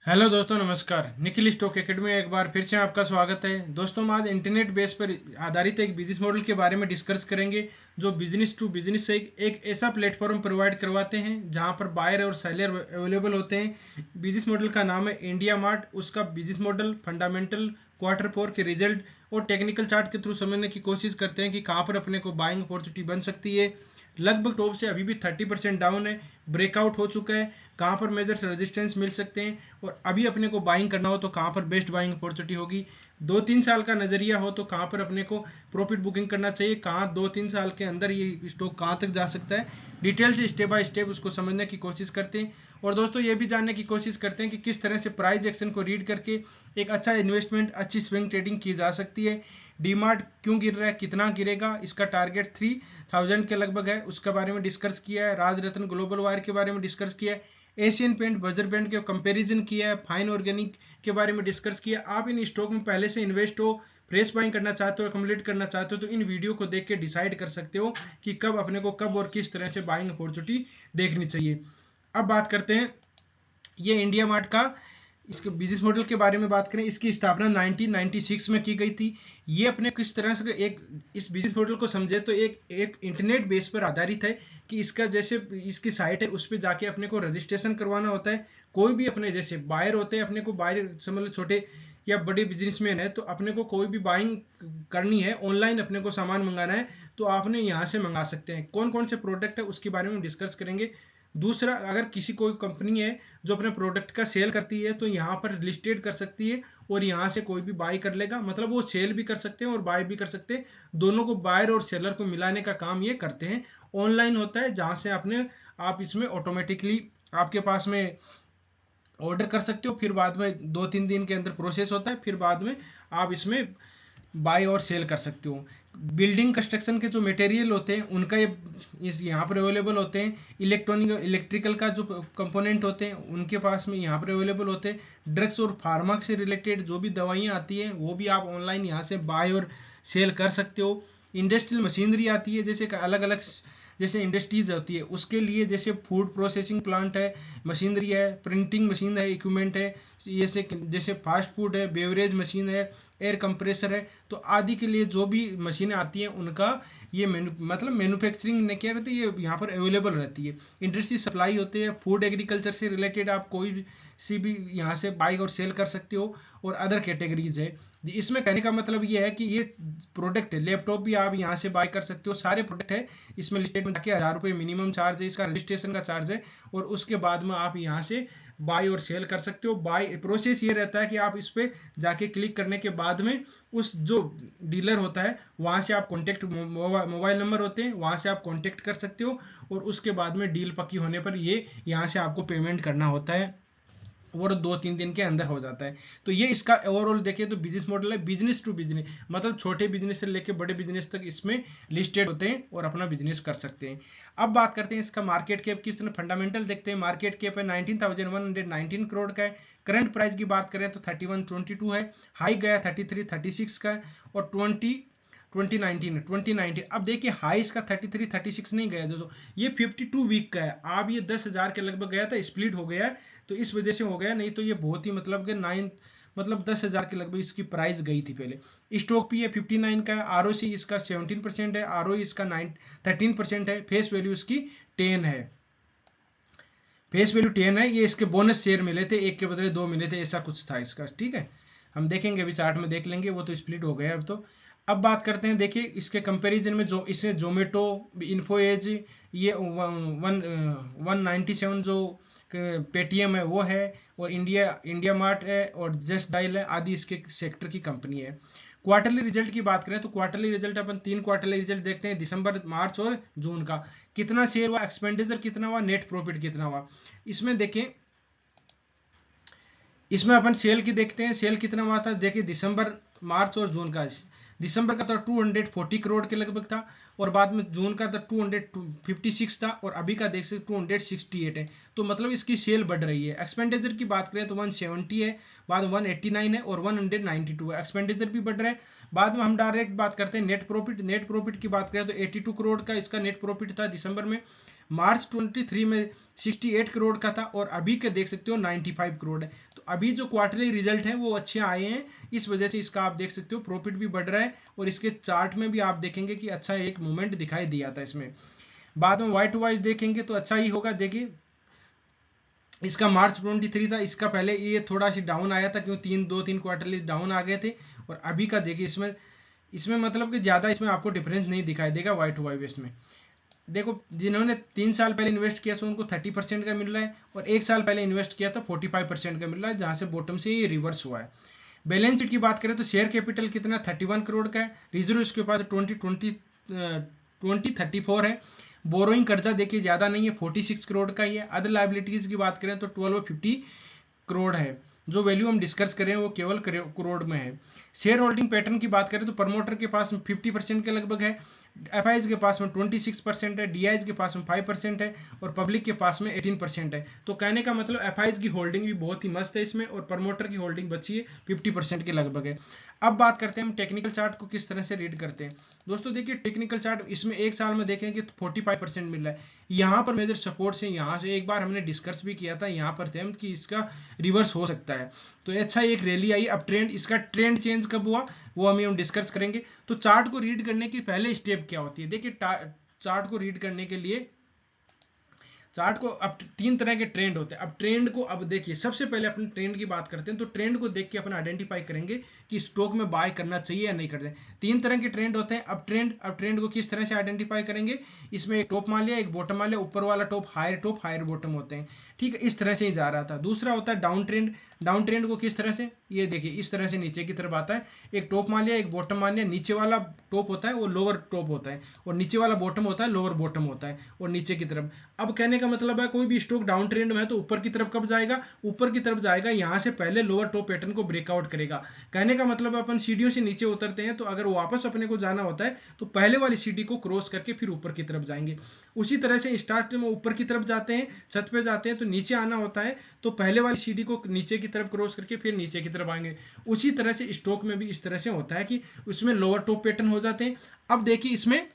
Hello दोस्तों, नमस्कार। Nikhil stock academy में एक बार फिर से आपका स्वागत है। दोस्तों, हम आज इंटरनेट बेस पर आधारित एक बिजनेस मॉडल के बारे में डिस्कस करेंगे जो बिजनेस टू बिजनेस से एक ऐसा प्लेटफॉर्म प्रोवाइड करवाते हैं जहां पर बायर और सेलर अवेलेबल होते हैं। बिजनेस मॉडल का नाम है इंडिया मार्ट। उसका बिजनेस मॉडल, फंडामेंटल, क्वार्टर 4 के रिजल्ट और टेक्निकल चार्ट के थ्रू समझने की कोशिश करते हैं कि कहाँ पर अपने को बाइंग अपॉर्चुनिटी बन सकती है। लगभग टॉप से अभी भी 30% डाउन है, ब्रेकआउट हो चुका है। कहाँ पर मेजर रेजिस्टेंस मिल सकते हैं और अभी अपने को बाइंग करना हो तो कहाँ पर बेस्ट बाइंग अपॉर्चुनिटी होगी। 2-3 साल का नजरिया हो तो कहाँ पर अपने को प्रॉफिट बुकिंग करना चाहिए, कहाँ 2-3 साल के अंदर ये स्टॉक कहाँ तक जा सकता है। डिटेल से स्टेप बाय स्टेप उसको समझने की कोशिश करते हैं और दोस्तों ये भी जानने की कोशिश करते हैं कि किस तरह से प्राइस एक्शन को रीड करके एक अच्छा इन्वेस्टमेंट, अच्छी स्विंग ट्रेडिंग की जा सकती है। डीमार्ट क्यों गिर रहा है, कितना गिरेगा, इसका टारगेट 3000 के लगभग है, उसके बारे में डिस्कस किया है। राज रत्न ग्लोबल वायर के बारे में डिस्कस किया है। एशियन पेंट, बजर पेंट के कंपैरिजन किया है। फाइन ऑर्गेनिक के बारे में डिस्कस किया। आप इन स्टॉक में पहले से इन्वेस्ट हो, फ्रेश बाइंग करना चाहते हो, कंप्लीट करना चाहते हो तो इन वीडियो को देख के डिसाइड कर सकते हो कि कब अपने को कब और किस तरह से बाइंग अपॉर्चुनिटी देखनी चाहिए। अब बात करते हैं ये इंडिया मार्ट का, इसके बिजनेस मॉडल के बारे में बात करें। इसकी स्थापना 1996 में की गई थी। ये अपने किस तरह से एक इस बिजनेस मॉडल को समझे तो एक इंटरनेट बेस पर आधारित है कि इसका जैसे इसकी साइट है उस पर जाके अपने को रजिस्ट्रेशन करवाना होता है। कोई भी अपने जैसे बायर होते हैं, अपने को बायर समझ लो छोटे या बड़े बिजनेसमैन है तो अपने को कोई भी बाइंग करनी है, ऑनलाइन अपने को सामान मंगाना है तो आपने यहाँ से मंगा सकते हैं। कौन कौन से प्रोडक्ट है उसके बारे में डिस्कस करेंगे। दूसरा, अगर किसी कोई कंपनी है जो अपने प्रोडक्ट का सेल करती है तो यहाँ पर लिस्टेड कर सकती है और यहाँ से कोई भी बाय कर लेगा। मतलब वो सेल भी कर सकते हैं और बाय भी कर सकते हैं। दोनों को, बायर और सेलर को मिलाने का काम ये करते हैं। ऑनलाइन होता है जहाँ से आप इसमें ऑटोमेटिकली आपके पास में ऑर्डर कर सकते हो, फिर बाद में 2-3 दिन के अंदर प्रोसेस होता है, फिर बाद में आप इसमें बाय और सेल कर सकते हो। बिल्डिंग कंस्ट्रक्शन के जो मटेरियल होते हैं उनका ये इस यहाँ पर अवेलेबल होते हैं। इलेक्ट्रिकल का जो कंपोनेंट होते हैं उनके पास में यहाँ पर अवेलेबल होते हैं। ड्रग्स और फार्मा से रिलेटेड जो भी दवाइयाँ आती हैं वो भी आप ऑनलाइन यहाँ से बाय और सेल कर सकते हो। इंडस्ट्रियल मशीनरी आती है, जैसे अलग अलग जैसे इंडस्ट्रीज होती है उसके लिए, जैसे फूड प्रोसेसिंग प्लांट है, मशीनरी है, प्रिंटिंग मशीन है, इक्विपमेंट है, जैसे फास्ट फूड है, बेवरेज मशीन है, एयर कंप्रेसर है, तो आदि के लिए जो भी मशीनें आती हैं उनका ये मतलब मैन्युफैक्चरिंग ने क्या रहती है, ये यहाँ पर अवेलेबल रहती है। इंडस्ट्री सप्लाई होती है। फूड एग्रीकल्चर से रिलेटेड आप कोई सी भी यहाँ से बाई और सेल कर सकते हो और अदर कैटेगरीज है। इसमें कहने का मतलब ये है कि ये प्रोडक्ट है, लैपटॉप भी आप यहाँ से बाय कर सकते हो, सारे प्रोडक्ट है इसमें लिस्टेड में जाके। 1000 रुपये मिनिमम चार्ज है, इसका रजिस्ट्रेशन का चार्ज है और उसके बाद में आप यहाँ से बाय और सेल कर सकते हो। बाय प्रोसेस ये रहता है कि आप इस पर जाके क्लिक करने के बाद में उस जो डीलर होता है वहाँ से आप कॉन्टेक्ट, मोबाइल नंबर होते हैं वहाँ से आप कॉन्टेक्ट कर सकते हो और उसके बाद में डील पक्की होने पर ये यहाँ से आपको पेमेंट करना होता है और 2-3 दिन के अंदर हो जाता है। तो ये इसका ओवरऑल देखें तो बिजनेस मॉडल है, बिजनेस टू बिजनेस, मतलब छोटे बिजनेस से लेकर बड़े बिजनेस तक इसमें लिस्टेड होते हैं और अपना बिजनेस कर सकते हैं। अब बात करते हैं इसका मार्केट कैप किस तरह, फंडामेंटल देखते हैं। मार्केट कैप है 19,119 करोड़ का है। करंट प्राइस की बात करें तो 3122 है। हाई गया 3336 का है और 2019 अब देखिए हाई इसका 3336 नहीं गया दोस्तों, ये 52 वीक का है। अब ये 10,000 के लगभग गया था, स्प्लिट हो गया है तो इस वजह से हो गया, नहीं तो ये बहुत ही मतलब कि 10,000 के लगभग इसकी प्राइस गई थी पहले। स्टॉक पी है 59 का है। आरओसी इसका 17% है। आरओई इसका 13% है। फेस वैल्यू इसकी 10 है। फेस वैल्यू 10 है। ये इसके बोनस शेयर मिले थे, एक के बदले 2 मिले थे, ऐसा कुछ था इसका। ठीक है, हम देखेंगे अभी चार्ट में देख लेंगे, वो तो स्प्लिट हो गया अब तो। अब बात करते हैं, देखिए इसके कंपैरिजन में जो इसे जोमेटो, इन्फो एज, ये 197 जो पेटीएम है वो है, और इंडिया मार्ट है और जस्ट डायल है, आदि इसके सेक्टर की कंपनी है। क्वार्टरली रिजल्ट की बात करें तो क्वार्टरली रिजल्ट अपन 3 क्वार्टरली रिजल्ट देखते हैं, दिसंबर, मार्च और जून का। कितना शेयर हुआ, एक्सपेंडिचर कितना हुआ, नेट प्रॉफिट कितना हुआ। इसमें देखें, इसमें अपन सेल की देखते हैं, सेल कितना हुआ था। देखिए दिसंबर, मार्च और जून का। दिसंबर का तो 240 करोड़ के लगभग था और बाद में जून का तो 256 था और अभी का देख सकते 268 है। तो मतलब इसकी सेल बढ़ रही है। एक्सपेंडिचर की बात करें तो 170 है, बाद 189 है और 192 है। एक्सपेंडिचर भी बढ़ रहा है। बाद में हम डायरेक्ट बात करते हैं नेट प्रॉफिट। नेट प्रॉफिट की बात करें तो 82 करोड़ का इसका नेट प्रॉफिट था दिसंबर में। मार्च 23 में 68 करोड़ का था और अभी के देख सकते हो 95 करोड़ है। तो तो अभी जो क्वार्टरली रिजल्ट है वो अच्छे आए हैं, इस वजह से इसका आप देख सकते हो प्रॉफिट भी बढ़ रहा है और इसके चार्ट में भी आप देखेंगे कि अच्छा एक मूवमेंट दिखाई दिया था इसमें। बाद में वाई टू वाई देखेंगे तो अच्छा ही होगा। देखिए इसका मार्च 23 था, इसका पहले ये थोड़ा सी डाउन आया था, क्यों 2-3 क्वार्टरली डाउन आ गए थे। और अभी का देखिए इसमें इसमें मतलब कि ज़्यादा इसमें आपको डिफरेंस नहीं दिखाई देगा वाई टू वाई बेस में। देखो जिन्होंने 3 साल पहले इन्वेस्ट किया तो उनको 30% का मिल रहा है, और 1 साल पहले इन्वेस्ट किया तो 45% का मिल रहा है, जहाँ से बॉटम से ये रिवर्स हुआ है। बैलेंस शीट की बात करें तो शेयर कैपिटल कितना 31 करोड़ का है, रिजर्व इसके पास 2034 है। बोरोइंग कर्जा देखिए ज़्यादा नहीं है, 46 करोड़ का ही है। अदर लाइबिलिटीज़ की बात करें तो 1250 करोड़ है। जो वैल्यू हम डिस्कस करें वो केवल करोड़ में है। शेयर होल्डिंग पैटर्न की बात करें तो प्रमोटर के पास 50% के लगभग है, एफआईज के पास में 26% है, डीआईज के पास में 5% है और पब्लिक के पास में 18% है। तो कहने का मतलब एफआईज की होल्डिंग भी बहुत ही मस्त है इसमें, और प्रमोटर की होल्डिंग बची है 50% के लगभग है। अब बात करते हैं हम टेक्निकल चार्ट को किस तरह से रीड करते हैं। दोस्तों देखिए टेक्निकल चार्ट इसमें 1 साल में देखेंगे तो 45% मिल रहा है। यहाँ पर मेजर सपोर्ट से, यहाँ से एक बार हमने डिस्कस भी किया था यहाँ पर थे कि इसका रिवर्स हो सकता है। तो अच्छा एक रैली आई। अब ट्रेंड, इसका ट्रेंड चेंज कब हुआ वो हम डिस्कस करेंगे। तो चार्ट को रीड करने की पहले स्टेप क्या होती है, देखिए चार्ट को रीड करने के लिए चार्ट को अब 3 तरह के ट्रेंड होते हैं। अब ट्रेंड को, अब देखिए सबसे पहले अपन ट्रेंड की बात करते हैं, तो ट्रेंड को देख के अपन आइडेंटिफाई करेंगे कि स्टॉक में बाय करना चाहिए या नहीं करना चाहिए। 3 तरह के ट्रेंड होते हैं। अब ट्रेंड को किस तरह से आइडेंटिफाई करेंगे, इसमें एक टॉप मान लिया, एक बॉटम मान लिया, ऊपर वाला टॉप हायर बॉटम होते हैं, ठीक है, इस तरह से ही जा रहा था। दूसरा होता है डाउन ट्रेंड। डाउन ट्रेंड को किस तरह से, ये देखिए इस तरह से नीचे की तरफ आता है, एक टॉप मान लिया, एक बॉटम मान लिया, नीचे वाला टॉप होता है वो लोअर टॉप होता है, और नीचे वाला बॉटम होता है लोअर बॉटम होता है, और नीचे की तरफ। अब कहने का मतलब है कोई भी स्टॉक डाउन ट्रेंड में है तो ऊपर की तरफ कब जाएगा, ऊपर की तरफ जाएगा यहां से पहले लोअर टॉप पैटर्न को ब्रेकआउट करेगा। कहने का मतलब अपन सीढ़ियों से नीचे उतरते हैं तो अगर वापस अपने को जाना होता है तो पहले वाली सीढ़ी को क्रॉस करके फिर ऊपर की तरफ जाएंगे। उसी तरह से स्टार्ट में ऊपर की तरफ जाते हैं, छत पे जाते हैं तो नीचे आना होता है, तो पहले वाली सीढ़ी को नीचे की तरफ क्रॉस करके फिर नीचे की तरफ आएंगे। उसी तरह से स्टॉक में भी इस तरह से होता है कि उसमें लोअर टॉप पैटर्न हो जाते हैं। अब देखिए इसमें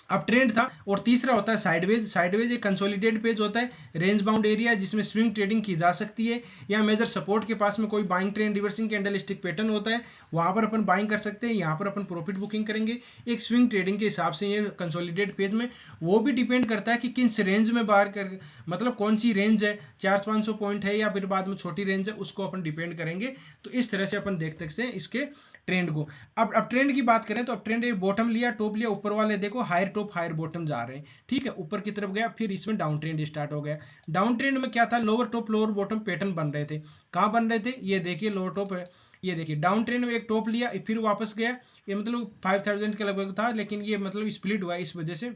अब ट्रेंड था। और तीसरा होता है साइडवेज। साइडवेज एक कंसोलिडेटेड पेज होता है, रेंज बाउंड एरिया जिसमें स्विंग ट्रेडिंग की जा सकती है, या मेजर सपोर्ट के पास में कोई buying trend reversing candlestick pattern होता है, वहां पर अपन बाइंग कर सकते हैं, यहाँ पर अपन प्रॉफिट बुकिंग करेंगे एक स्विंग ट्रेडिंग के हिसाब से। ये कंसोलिडेटेड पेज में वो भी डिपेंड करता है कि किस रेंज में बाहर कर, मतलब कौन सी रेंज है, 400-500 पॉइंट है या फिर बाद में छोटी रेंज है, उसको अपन डिपेंड करेंगे। तो इस तरह से अपन देख सकते हैं इसके ट्रेंड को। अब ट्रेंड की बात करें तो अब ट्रेंड बॉटम लिया, टॉप लिया, ऊपर वाले देखो हायर टॉप हायर बॉटम जा रहे हैं, ठीक है, ऊपर की तरफ गया, फिर इसमें डाउन ट्रेंड स्टार्ट हो गया। डाउन ट्रेंड में क्या था, lower top lower bottom pattern बन रहे थे। कहां बन रहे थे, ये देखिए लोअर टॉप है, ये देखिए डाउन ट्रेंड में एक टॉप लिया फिर वापस गया, ये मतलब 5000 के लगभग था, लेकिन ये मतलब स्प्लिट हुआ, इस वजह से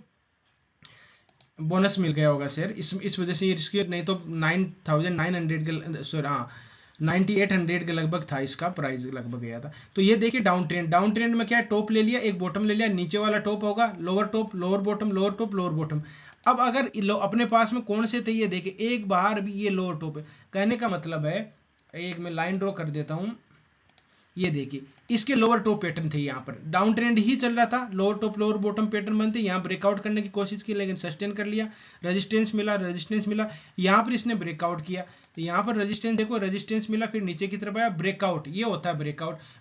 बोनस मिल गया होगा शेयर, इस वजह से ये रिस्क, नहीं तो 9900 के, सॉरी हाँ 9800 के लगभग था इसका प्राइस, लगभग गया था। तो ये देखिए डाउन ट्रेंड, डाउन ट्रेंड में क्या है, टॉप ले लिया, एक बॉटम ले लिया, नीचे वाला टॉप होगा, lower top lower bottom, lower top lower bottom. अब अगर अपने पास में कौन से थे, ये देखिए एक बाहर भी ये लोअर टॉप है। कहने का मतलब है, एक मैं लाइन ड्रॉ कर देता हूं, ये देखिए इसके लोअर टॉप पैटर्न थे, यहाँ पर डाउन ट्रेंड ही चल रहा था, lower top lower bottom pattern बनते, यहाँ ब्रेकआउट करने की कोशिश की लेकिन सस्टेन कर लिया, रेजिस्टेंस मिला, यहाँ पर इसने ब्रेकआउट किया, तो यहाँ पर रेजिस्टेंस देखो, रेजिस्टेंस मिला, फिर नीचे की तरफ आया, ब्रेकआउट, ये होता है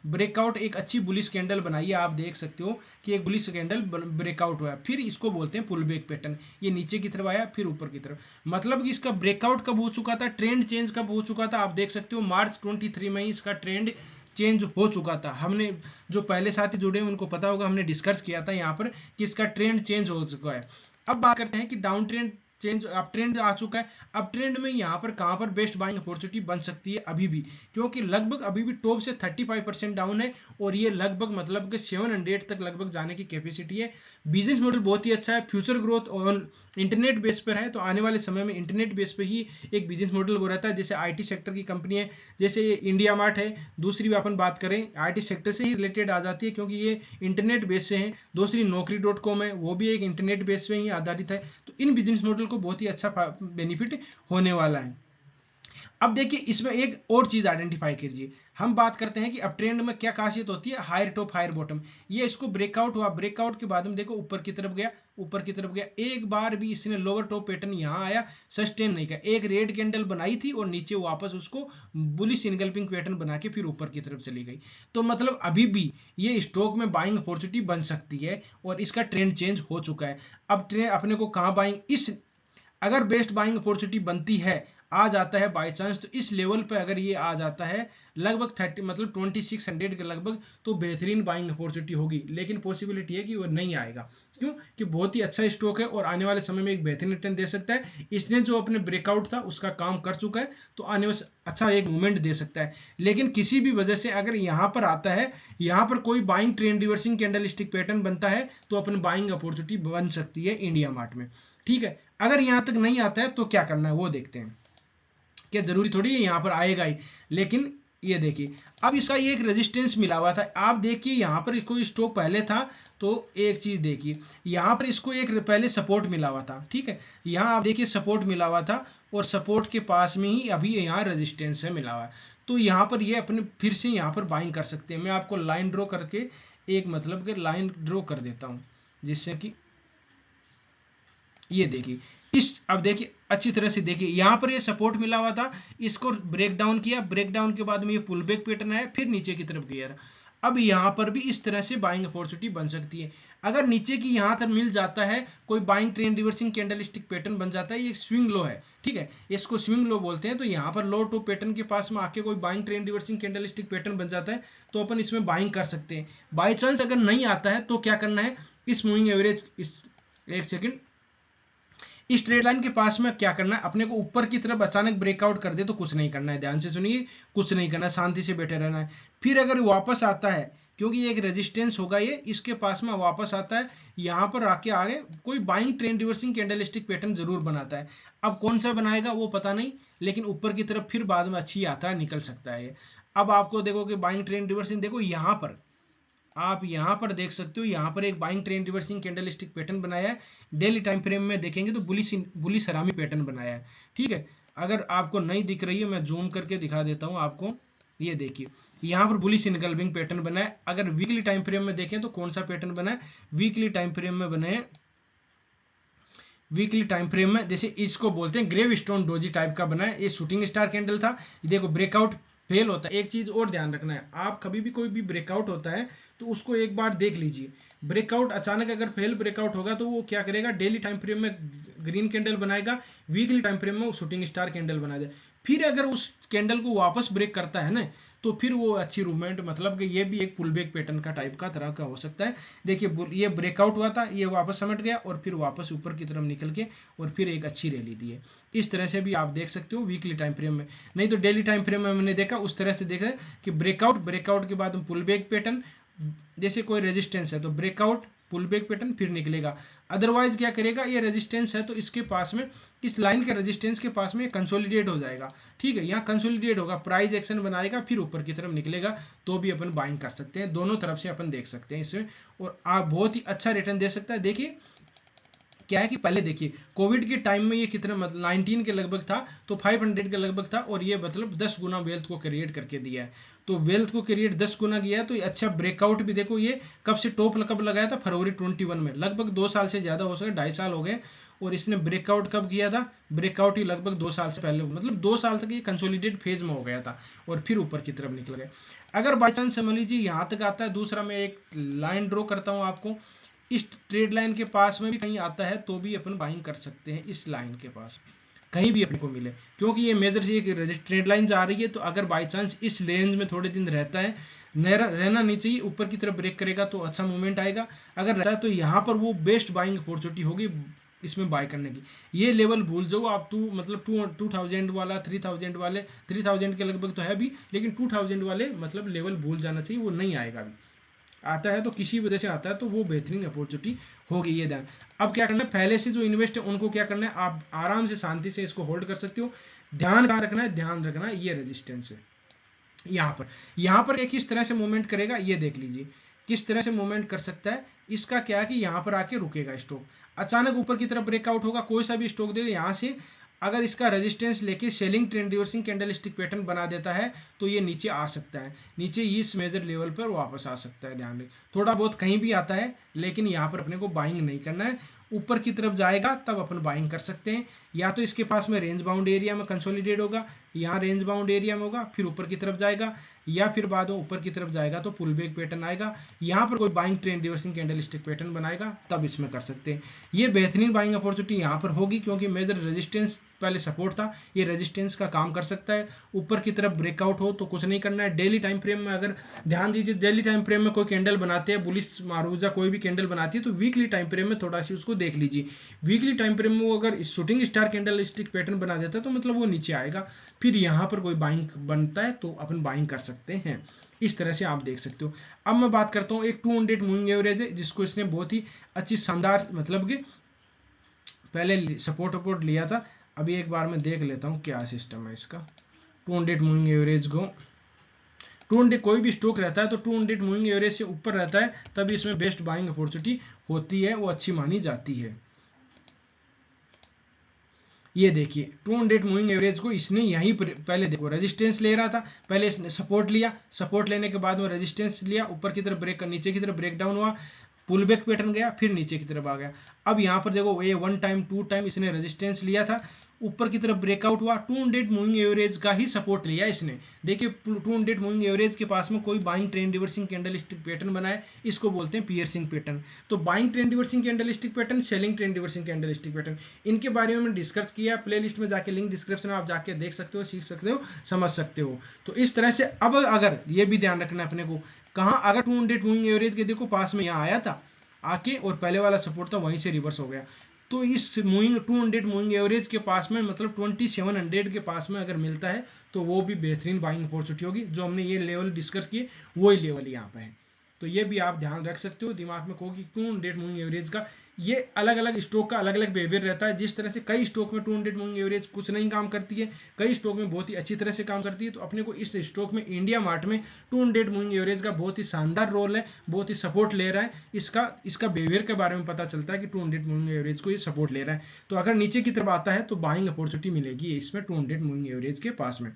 ब्रेकआउट एक अच्छी बुलिश कैंडल बनाई, आप देख सकते हो कि एक बुलिश कैंडल ब्रेकआउट हुआ, फिर इसको बोलते हैं पुल बैक पैटर्न। ये नीचे की तरफ आया फिर ऊपर की तरफ, मतलब कि इसका ब्रेकआउट कब हो चुका था, ट्रेंड चेंज कब हो चुका था, आप देख सकते हो मार्च 23 में ही इसका ट्रेंड चेंज हो चुका था। हमने जो पहले साथी जुड़े हैं उनको पता होगा, हमने डिस्कस किया था यहाँ पर कि इसका ट्रेंड चेंज हो चुका है। अब बात करते हैं कि डाउन ट्रेंड चेंज, अब ट्रेंड आ चुका है, अब ट्रेंड में यहाँ पर कहाँ पर बेस्ट बाइंग अपॉर्चुनिटी बन सकती है अभी भी, क्योंकि लगभग अभी भी टॉप से 35% डाउन है, और ये लगभग मतलब कि 700 तक लगभग जाने की कैपेसिटी है। बिजनेस मॉडल बहुत ही अच्छा है, future growth on internet base पर है, तो आने वाले समय में इंटरनेट बेस पे ही एक बिजनेस मॉडल वो रहता है। जैसे आईटी सेक्टर की कंपनी है, जैसे ये इंडिया मार्ट है, दूसरी भी अपन बात करें आईटी सेक्टर से ही रिलेटेड आ जाती है, क्योंकि ये इंटरनेट बेस से है। दूसरी Naukri.com है, वो भी एक इंटरनेट बेस पे ही आधारित है। तो इन बिजनेस मॉडल को बहुत ही अच्छा बेनिफिट होने वाला है। अब देखिए इसमें एक और चीज आइडेंटिफाई कीजिए, हम बात करते हैं कि अप ट्रेंड में क्या खासियत होती है, हायर टॉप हायर बॉटम। ये इसको ब्रेकआउट हुआ, ब्रेकआउट के बाद में देखो ऊपर की तरफ गया, ऊपर की तरफ गया, एक बार भी इसने लोअर टॉप पैटर्न यहाँ आया सस्टेन नहीं किया, एक रेड कैंडल बनाई थी और नीचे वापस उसको बुलिश इनगल्पिंग पैटर्न बना के फिर ऊपर की तरफ चली गई। तो मतलब अभी भी ये स्टॉक में बाइंग अपॉर्चुनिटी बन सकती है और इसका ट्रेंड चेंज हो चुका है। अब ट्रेंड अपने को कहाँ बाइंग, इस अगर बेस्ट बाइंग अपॉर्चुनिटी बनती है, आ जाता है बाय चांस, तो इस लेवल पे अगर ये आ जाता है लगभग 30 मतलब 2600 के लगभग, तो बेहतरीन बाइंग अपॉर्चुनिटी होगी। लेकिन पॉसिबिलिटी है कि वो नहीं आएगा, क्यों कि बहुत ही अच्छा स्टॉक है और आने वाले समय में एक बेहतरीन रिटर्न दे सकता है। इसने जो अपने ब्रेकआउट था उसका काम कर चुका है, तो आने में अच्छा एक मूवमेंट दे सकता है। लेकिन किसी भी वजह से अगर यहाँ पर आता है, यहाँ पर कोई buying trend reversing candle stick pattern बनता है, तो अपनी बाइंग अपॉर्चुनिटी बन सकती है इंडिया मार्ट में। ठीक है, अगर यहाँ तक नहीं आता है तो क्या करना है वो देखते हैं। क्या जरूरी थोड़ी है यहाँ पर आएगा ही, लेकिन ये देखिए अब इसका ये एक रेजिस्टेंस मिला हुआ था। आप देखिए यहाँ पर कोई स्टॉक पहले था, तो एक चीज देखिए यहाँ पर इसको एक पहले सपोर्ट मिला हुआ था। ठीक है, यहाँ आप देखिए सपोर्ट मिला हुआ था और सपोर्ट के पास में ही अभी यहाँ रेजिस्टेंस है मिला हुआ है। तो यहाँ पर ये अपने फिर से यहाँ पर बाइंग कर सकते हैं। मैं आपको लाइन ड्रॉ करके एक मतलब कि लाइन ड्रॉ कर देता हूँ, जिससे कि ये देखिए अब देखिए अच्छी तरह से देखिए यहाँ पर ये सपोर्ट मिला हुआ था, इसको ब्रेक डाउन किया, ब्रेक डाउन के बाद में ये पुल बैक पैटर्न आया, फिर नीचे की तरफ गया। अब यहाँ पर भी इस तरह से बाइंग अपॉर्चुनिटी बन सकती है। अगर नीचे की यहाँ तक मिल जाता है, कोई buying trend reversing candle stick pattern बन जाता है, ये स्विंग लो है। ठीक है, इसको स्विंग लो बोलते हैं। तो यहाँ पर लो टू पैटर्न के पास में आके कोई buying trend reversing candle stick pattern बन जाता है, तो अपन इसमें बाइंग कर सकते हैं। बाई चांस अगर नहीं आता है तो क्या करना है, इस मूविंग एवरेज एक सेकेंड, इस ट्रेड लाइन के पास में क्या करना है, अपने को ऊपर की तरफ अचानक ब्रेकआउट कर दे तो कुछ नहीं करना है, ध्यान से सुनिए, कुछ नहीं करना है, शांति से बैठे रहना है। फिर अगर वापस आता है, क्योंकि ये एक रेजिस्टेंस होगा, ये इसके पास में वापस आता है, यहाँ पर आके आगे कोई buying trend reversing candlestick pattern जरूर बनाता है। अब कौन सा बनाएगा वो पता नहीं, लेकिन ऊपर की तरफ फिर बाद में अच्छी यात्रा निकल सकता है। अब आपको देखो कि बाइंग ट्रेंड रिवर्सिंग, देखो यहाँ पर आप यहां पर देख सकते हो, यहां पर एक buying trend reversing candlestick pattern बनाया है। डेली टाइम फ्रेम में देखेंगे तो बुलिश हरामी पैटर्न बनाया है। ठीक है, अगर आपको नहीं दिख रही है मैं जूम करके दिखा देता हूं आपको। ये देखिए यहां पर बुलिश इनगल्बिंग पैटर्न बना है। अगर वीकली टाइम फ्रेम में देखें तो कौन सा पैटर्न बना है, वीकली टाइम फ्रेम में बने हैं, वीकली टाइम फ्रेम में जैसे इसको बोलते हैं ग्रेव स्टोन डोजी टाइप का बना है। ये शूटिंग स्टार कैंडल था, देखो ब्रेकआउट फेल होता है। एक चीज और ध्यान रखना है, आप कभी भी कोई भी ब्रेकआउट होता है तो उसको एक बार देख लीजिए। ब्रेकआउट अचानक अगर फेल ब्रेकआउट होगा तो वो क्या करेगा, डेली टाइम फ्रेम में ग्रीन कैंडल बनाएगा, वीकली टाइम फ्रेम में वो शूटिंग स्टार कैंडल बनाएगा। फिर अगर उस कैंडल को वापस ब्रेक करता है ना, तो फिर वो अच्छी मूवमेंट, मतलब कि ये भी एक पुल बैक पैटर्न का टाइप का तरह का हो सकता है। देखिए ये ब्रेकआउट हुआ था, ये वापस समेट गया और फिर वापस ऊपर की तरफ निकल के और फिर एक अच्छी रैली दी है। इस तरह से भी आप देख सकते हो वीकली टाइम फ्रेम में, नहीं तो डेली टाइम फ्रेम में मैंने देखा उस तरह से देखा कि ब्रेकआउट के बाद पुल बैक पैटर्न, जैसे कोई रेजिस्टेंस है तो ब्रेकआउट पुल बैक पैटर्न फिर निकलेगा। अदरवाइज क्या करेगा, ये रेजिस्टेंस है तो इसके पास में, इस लाइन के रेजिस्टेंस के पास में कंसोलिडेट हो जाएगा। ठीक है, यहाँ कंसोलिडेट होगा, प्राइस एक्शन बनाएगा, फिर ऊपर की तरफ निकलेगा, तो भी अपन बाइंग कर सकते हैं। दोनों तरफ से अपन देख सकते हैं इसमें, और आप बहुत ही अच्छा रिटर्न दे सकता है। देखिए क्या है कि पहले देखिए कोविड के टाइम में ये कितना मतलब 19 के लगभग था, तो 500 के लगभग था, और ये मतलब 10 गुना वेल्थ को क्रिएट करके दिया है। तो वेल्थ को क्रिएट 10 गुना किया है, तो ये अच्छा ब्रेकआउट भी देखो, ये कब से टॉप कब लगाया था, फरवरी 21 में, लगभग 2 साल से ज्यादा हो सके, 2.5 साल हो गए। और इसने ब्रेकआउट कब किया था, ब्रेकआउट ही लगभग 2 साल से पहले, मतलब 2 साल तक ये कंसोलिडेट फेज में हो गया था और फिर ऊपर की तरफ निकल गए। अगर बाई चांस समझ लीजिए यहाँ तक आता है, दूसरा मैं एक लाइन ड्रॉ करता हूँ आपको, इस ट्रेड लाइन के पास में भी कहीं आता है तो भी अपन बाइंग कर सकते हैं। इस लाइन के पास कहीं भी अपने को मिले, क्योंकि ये मेजर से एक ट्रेड लाइन जा रही है, तो अगर बाई चांस इस रेंज में थोड़े दिन रहता है, रहना नहीं चाहिए, ऊपर की तरफ ब्रेक करेगा तो अच्छा मूवमेंट आएगा। अगर रहता है तो यहाँ पर वो बेस्ट बाइंग अपॉर्चुनिटी होगी इसमें बाय करने की। ये लेवल भूल जाओ आप, मतलब 2000 वाला, 3000 वाले, 3000 के लगभग तो है भी, लेकिन 2000 वाले मतलब लेवल भूल जाना चाहिए, वो नहीं आएगा अभी। आता है तो किसी वजह से आता है, तो वो बेहतरीन अपॉर्चुनिटी होगी, ये ध्यान। अब क्या करना है, पहले से जो इन्वेस्ट है उनको क्या करना है, आप आराम से शांति से इसको होल्ड कर सकते हो। ध्यान कहाँ रखना है, ध्यान रखना है ये रेजिस्टेंस है यहाँ पर एक किस तरह से मूवमेंट करेगा, ये देख लीजिए किस तरह से मूवमेंट कर सकता है। इसका क्या है कि यहाँ पर आके रुकेगा स्टॉक, अचानक ऊपर की तरफ ब्रेकआउट होगा, कोई सा भी स्टॉक दे यहाँ से अगर इसका रेजिस्टेंस लेके selling trend reversing candlestick pattern बना देता है तो ये नीचे आ सकता है, नीचे इस मेजर लेवल पर वापस आ सकता है। ध्यान रखें, थोड़ा बहुत कहीं भी आता है, लेकिन यहाँ पर अपने को बाइंग नहीं करना है। ऊपर की तरफ जाएगा तब अपन बाइंग कर सकते हैं, या तो इसके पास में रेंज बाउंड एरिया में कंसोलिडेट होगा, यहाँ रेंज बाउंड एरिया में होगा, फिर ऊपर की तरफ जाएगा, या फिर बाद में ऊपर की तरफ जाएगा तो पुल बैक पैटर्न आएगा, यहाँ पर कोई buying trend reversing candlestick pattern बनाएगा, तब इसमें कर सकते हैं। ये बेहतरीन बाइंग अपॉर्चुनिटी यहाँ पर होगी, क्योंकि मेजर रेजिस्टेंस पहले सपोर्ट था, ये रेजिस्टेंस का काम कर सकता है। ऊपर की तरफ ब्रेकआउट हो तो कुछ नहीं करना है। डेली टाइम फ्रेम में अगर ध्यान दीजिए, डेली टाइम फ्रेम में कोई कैंडल बनाते हैं, बुलिश मारूजा कोई भी कैंडल बनाती है, तो वीकली टाइम फ्रेम में थोड़ा सी उसको देख लीजिए। वीकली टाइम फ्रेम में वो अगर shooting star candle stick pattern बना देता है तो मतलब वो नीचे आएगा, फिर यहाँ पर कोई बाइंग बनता है तो अपन बाइंग कर सकते हैं। इस तरह से आप देख सकते हो। अब मैं बात करता हूँ एक 200 मूविंग एवरेज है, जिसको इसने बहुत ही अच्छी शानदार मतलब कि पहले सपोर्ट वपोर्ट लिया था। अभी एक बार मैं देख लेता हूँ क्या सिस्टम है इसका। 200 मूविंग एवरेज को 200 कोई भी स्टॉक रहता है तो 200 मूविंग एवरेज से ऊपर रहता है, तभी इसमें बेस्ट बाइंग अपॉर्चुनिटी होती है, वो अच्छी मानी जाती है। ये देखिए 200 मूविंग एवरेज को इसने यहीं पर पहले देखो रेजिस्टेंस ले रहा था, पहले इसने सपोर्ट लिया, सपोर्ट लेने के बाद में रेजिस्टेंस लिया, ऊपर की तरफ ब्रेक, नीचे की तरफ ब्रेक डाउन हुआ, पुल बैक पैटर्न गया, फिर नीचे की तरफ आ गया। अब यहाँ पर देखो ये 1 टाइम 2 टाइम इसने रेजिस्टेंस लिया था, ऊपर की तरफ ब्रेकआउट हुआ, 200 मूविंग एवरेज का ही सपोर्ट लिया इसने। देखिए 200 मूविंग एवरेज के पास में कोई buying trend reversing candlestick pattern बनाए, इसको बोलते हैं पियर्सिंग पैटर्न। तो buying trend reversing candlestick pattern, selling trend reversing candlestick pattern, इनके बारे में मैंने डिस्कस किया। प्लेलिस्ट में जाके लिंक डिस्क्रिप्शन में आप जाके देख सकते हो, सीख सकते हो, समझ सकते हो। तो इस तरह से अब अगर ये भी ध्यान रखना अपने को, कहाँ अगर 200 मूविंग एवरेज के देखो पास में यहाँ आया था आके, और पहले वाला सपोर्ट था वहीं से रिवर्स हो गया, तो इस मूविंग 200 मूविंग एवरेज के पास में मतलब 2700 के पास में अगर मिलता है तो वो भी बेहतरीन बाइंग अपॉर्चुनिटी होगी। जो हमने ये लेवल डिस्कस किए वही लेवल यहाँ पे है, तो ये भी आप ध्यान रख सकते हो दिमाग में को कि 200 मूविंग एवरेज का ये अलग अलग स्टॉक का अलग अलग बिहेवियर रहता है। जिस तरह से कई स्टॉक में 200 मूविंग एवरेज कुछ नहीं काम करती है, कई स्टॉक में बहुत ही अच्छी तरह से काम करती है। तो अपने को इस स्टॉक में इंडिया मार्ट में 200 मूविंग एवरेज का बहुत ही शानदार रोल है, बहुत ही सपोर्ट ले रहा है। इसका बिहेवियर के बारे में पता चलता है कि 200 मूविंग एवरेज को ये सपोर्ट ले रहा है। तो अगर नीचे की तरफ आता है तो बाइंग अपॉर्चुनिटी मिलेगी इसमें 200 मूविंग एवरेज के पास में।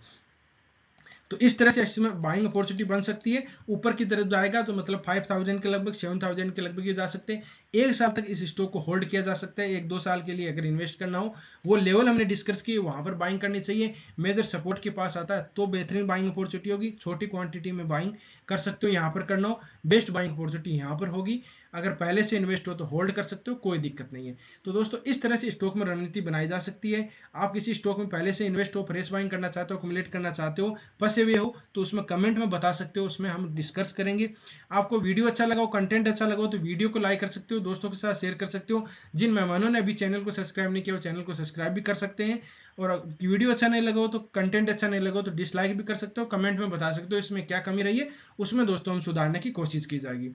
तो इस तरह से इसमें बाइंग अपॉर्चुनिटी बन सकती है। ऊपर की तरफ जाएगा तो मतलब 5000 के लगभग 7000 के लगभग ये जा सकते हैं। एक साल तक इस स्टॉक को होल्ड किया जा सकता है, 1-2 साल के लिए अगर इन्वेस्ट करना हो। वो लेवल हमने डिस्कस किए, वहां पर बाइंग करनी चाहिए। मेजर सपोर्ट के पास आता है तो बेहतरीन बाइंग अपॉर्चुनिटी होगी। छोटी क्वांटिटी में बाइंग कर सकते हो, यहाँ पर करना हो बेस्ट बाइंग अपॉर्चुनिटी यहाँ पर होगी। अगर पहले से इन्वेस्ट हो तो होल्ड कर सकते हो, कोई दिक्कत नहीं है। तो दोस्तों इस तरह से स्टॉक में रणनीति बनाई जा सकती है। आप किसी स्टॉक में पहले से इन्वेस्ट हो, फ्रेश बाइंग करना चाहते हो, एक्युमुलेट करना चाहते हो, फंसे हुए हो, तो उसमें कमेंट में बता सकते हो, उसमें हम डिस्कस करेंगे। आपको वीडियो अच्छा लगा हो, कंटेंट अच्छा लगा हो तो वीडियो को लाइक कर सकते हो, दोस्तों के साथ शेयर कर सकते हो। जिन मेहमानों ने अभी चैनल को सब्सक्राइब नहीं किया वो चैनल को सब्सक्राइब भी कर सकते हैं। और वीडियो अच्छा नहीं लगा हो तो, कंटेंट अच्छा नहीं लगा हो तो डिसलाइक भी कर सकते हो। कमेंट में बता सकते हो इसमें क्या कमी रही है, उसमें दोस्तों हम सुधारने की कोशिश की जाएगी।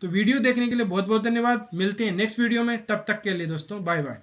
तो वीडियो देखने के लिए बहुत बहुत धन्यवाद। मिलते हैं नेक्स्ट वीडियो में, तब तक के लिए दोस्तों बाय बाय।